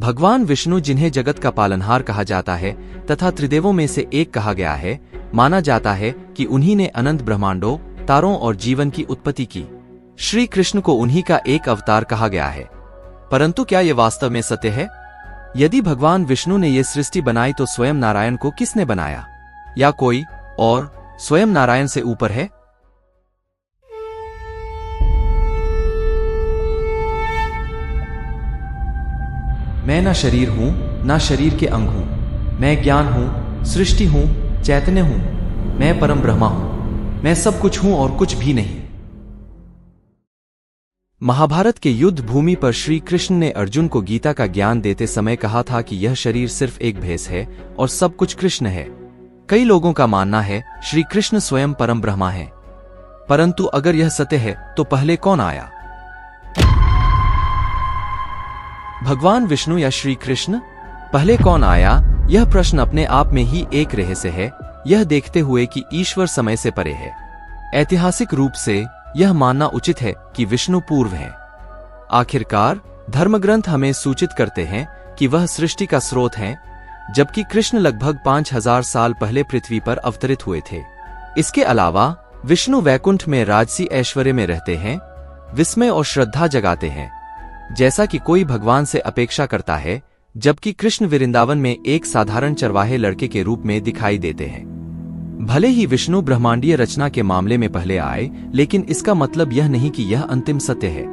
भगवान विष्णु, जिन्हें जगत का पालनहार कहा जाता है तथा त्रिदेवों में से एक कहा गया है, माना जाता है कि उन्हीं ने अनंत ब्रह्मांडों, तारों और जीवन की उत्पत्ति की। श्री कृष्ण को उन्हीं का एक अवतार कहा गया है। परंतु क्या यह वास्तव में सत्य है? यदि भगवान विष्णु ने यह सृष्टि बनाई तो स्वयं नारायण को किसने बनाया, या कोई और स्वयं नारायण से ऊपर है? मैं ना शरीर हूं, ना शरीर के अंग हूं। मैं ज्ञान हूं, सृष्टि हूं, चैतन्य हूं। मैं परम ब्रह्मा हूं। मैं सब कुछ हूं और कुछ भी नहीं। महाभारत के युद्ध भूमि पर श्री कृष्ण ने अर्जुन को गीता का ज्ञान देते समय कहा था कि यह शरीर सिर्फ एक भेस है और सब कुछ कृष्ण है। कई लोगों का मानना है श्री कृष्ण स्वयं परम ब्रह्मा है। परंतु अगर यह सत्य है तो पहले कौन आया, भगवान विष्णु या श्री कृष्ण? पहले कौन आया, यह प्रश्न अपने आप में ही एक रहस्य है, यह देखते हुए कि ईश्वर समय से परे है। ऐतिहासिक रूप से यह मानना उचित है कि विष्णु पूर्व है। आखिरकार धर्मग्रंथ हमें सूचित करते हैं कि वह सृष्टि का स्रोत हैं, जबकि कृष्ण लगभग 5000 साल पहले पृथ्वी पर अवतरित हुए थे। इसके अलावा विष्णु वैकुंठ में राजसी ऐश्वर्य में रहते हैं, विस्मय और श्रद्धा जगाते हैं, जैसा कि कोई भगवान से अपेक्षा करता है, जबकि कृष्ण वृंदावन में एक साधारण चरवाहे लड़के के रूप में दिखाई देते हैं। भले ही विष्णु ब्रह्मांडीय रचना के मामले में पहले आए, लेकिन इसका मतलब यह नहीं कि यह अंतिम सत्य है।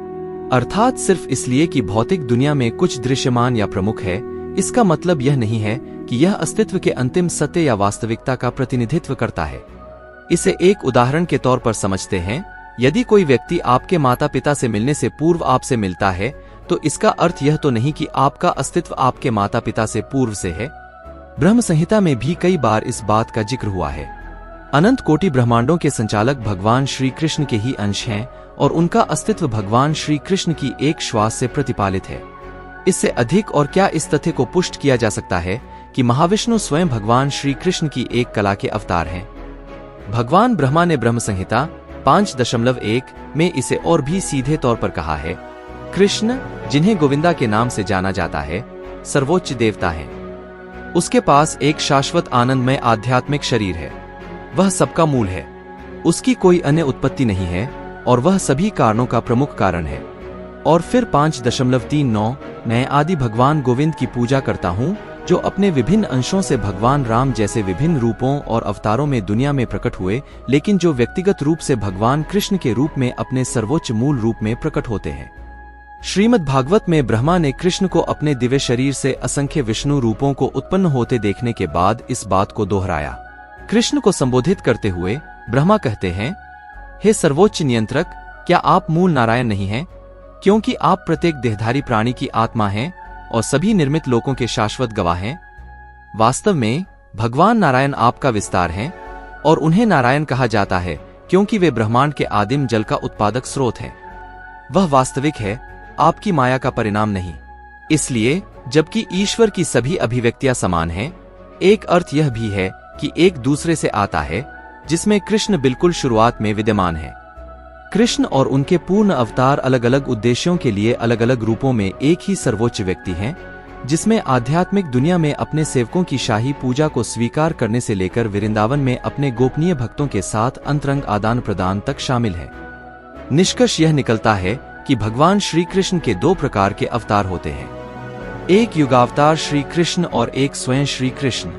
अर्थात सिर्फ इसलिए कि भौतिक दुनिया में कुछ दृश्यमान या प्रमुख है, इसका मतलब यह नहीं है कि यह अस्तित्व के अंतिम सत्य या वास्तविकता का प्रतिनिधित्व करता है। इसे एक उदाहरण के तौर पर समझते हैं। यदि कोई व्यक्ति आपके माता पिता से मिलने से पूर्व आपसे मिलता है, तो इसका अर्थ यह तो नहीं कि आपका अस्तित्व आपके माता पिता से पूर्व से है। ब्रह्म संहिता में भी कई बार इस बात का जिक्र हुआ है। अनंत कोटि ब्रह्मांडों के संचालक भगवान श्री कृष्ण के ही अंश हैं और उनका अस्तित्व भगवान श्री कृष्ण की एक श्वास से प्रतिपालित है। इससे अधिक और क्या इस तथ्य को पुष्ट किया जा सकता है कि महाविष्णु स्वयं भगवान श्री कृष्ण की एक कला के अवतार हैं। भगवान ब्रह्मा ने ब्रह्म संहिता 5.1 में इसे और भी सीधे तौर पर कहा है। कृष्ण, जिन्हें गोविंदा के नाम से जाना जाता है, सर्वोच्च देवता हैं। उसके पास एक शाश्वत आनंदमय आध्यात्मिक शरीर है। वह सबका मूल है। उसकी कोई अन्य उत्पत्ति नहीं है और वह सभी कारणों का प्रमुख कारण है। और फिर 5.39 मैं आदि भगवान गोविंद की पूजा करता हूँ, जो अपने विभिन्न अंशों से भगवान राम जैसे विभिन्न रूपों और अवतारों में दुनिया में प्रकट हुए, लेकिन जो व्यक्तिगत रूप से भगवान कृष्ण के रूप में अपने सर्वोच्च मूल रूप में प्रकट होते हैं। श्रीमद् भागवत में ब्रह्मा ने कृष्ण को अपने दिव्य शरीर से असंख्य विष्णु रूपों को उत्पन्न होते देखने के बाद इस बात को दोहराया। कृष्ण को संबोधित करते हुए ब्रह्मा कहते हैं, हे सर्वोच्च नियंत्रक, क्या आप मूल नारायण नहीं हैं? क्योंकि आप प्रत्येक देहधारी प्राणी की आत्मा हैं और सभी निर्मित लोकों के शाश्वत गवाह हैं। वास्तव में भगवान नारायण आपका विस्तार हैं और उन्हें नारायण कहा जाता है क्योंकि वे ब्रह्मांड के आदिम जल का उत्पादक स्रोत हैं। वह वास्तविक है, आपकी माया का परिणाम नहीं। इसलिए जबकि ईश्वर की सभी अभिव्यक्तियां समान हैं, एक अर्थ यह भी है कि एक दूसरे से आता है, जिसमें कृष्ण बिल्कुल शुरुआत में विद्यमान है। कृष्ण और उनके पूर्ण अवतार अलग अलग उद्देश्यों के लिए अलग अलग रूपों में एक ही सर्वोच्च व्यक्ति हैं, जिसमें आध्यात्मिक दुनिया में अपने सेवकों की शाही पूजा को स्वीकार करने से लेकर वृंदावन में अपने गोपनीय भक्तों के साथ अंतरंग आदान प्रदान तक शामिल है। निष्कर्ष यह निकलता है कि भगवान श्री कृष्ण के दो प्रकार के अवतार होते हैं, एक युगावतार श्री कृष्ण और एक स्वयं श्री कृष्ण।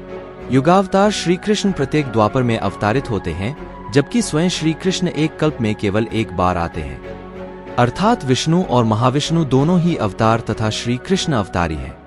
युगावतार श्री कृष्ण प्रत्येक द्वापर में अवतारित होते हैं, जबकि स्वयं श्री कृष्ण एक कल्प में केवल एक बार आते हैं। अर्थात विष्णु और महाविष्णु दोनों ही अवतार तथा श्री कृष्ण अवतारी हैं।